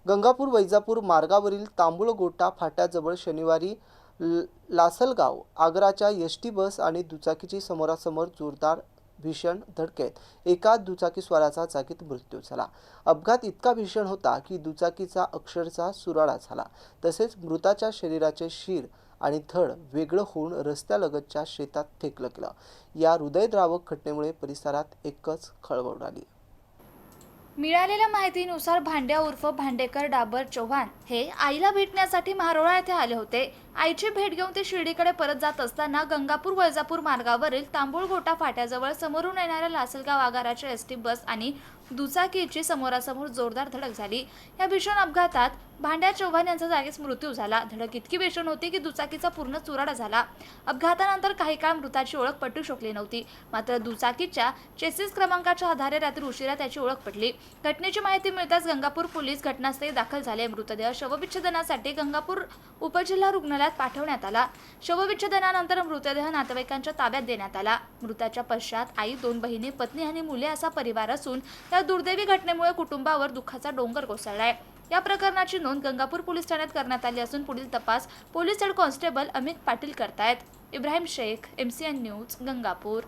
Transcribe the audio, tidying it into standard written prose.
गंगापूर वैजापूर मार्गावरील तांबुळगोटा फाट्याजवळ शनिवारी लासलगाव आग्राच्या एसटी बस आणि दुचाकीची समोरासमोर जोरदार भीषण धडकेत एका दुचाकीस्वाराचा जागीच मृत्यू झाला। अपघात इतका भीषण होता की दुचाकीचा अक्षरशः सुराडा झाला। तसेच मृताच्या शरीराचे शीर आणि धड वेगळं होऊन रस्त्यालगतच्या शेतात फेकलं गेलं। या हृदयद्रावक घटनेमुळे परिसरात एकच खळबळ उडाली। मिळालेल्या माहितीनुसार भांड्या उर्फ भांडेकर डाबर चव्हाण हे आईला भेटण्यासाठी मारोळा येथे आले होते। आईची भेट घेऊन ते शिर्डीकडे परत जात असताना गंगापूर वैजापूर मार्गावरील तांबुळगोटा फाट्याजवळ समोरून येणाऱ्या लासलगाव आगाराच्या एसटी बस आणि दुचाकीची समोरासमोर जोरदार धडक झाली। या भीषण अपघातात भांड्या चव्हाण यांचा जागीच मृत्यू झाला। धडक इतकी भीषण होती की दुचाकीचा पूर्ण चुराडा झाला। अपघातानंतर काही काळ मृताची ओळख पटू शकली नव्हती, मात्र दुचाकीच्या चेसिस क्रमांकाच्या आधारे रात्री उशिरा त्याची ओळख पटली। घटनेची माहिती मिळताच गंगापूर पोलीस घटनास्थळी दाखल झाले। मृतदेह शवविच्छेदनासाठी गंगापूर उपजिल्हा रुग्णालयात पाठवण्यात आला। शवविच्छेदनानंतर मृतदेह नातेवाईकांच्या ताब्यात देण्यात आला। मृताच्या पश्चात आई, 2 बहिणी, पत्नी आणि मुले असा परिवार असून या दुर्दैवी घटनेमुळे कुटुंबावर दुःखाचा डोंगर कोसळलाय। या प्रकरणाची नोंद गंगापूर पोलीस ठाण्यात करण्यात आली असून पुढील तपास police head constable Amit Patil करतायत। Ibrahim Shaikh, MCN news, Gangapur.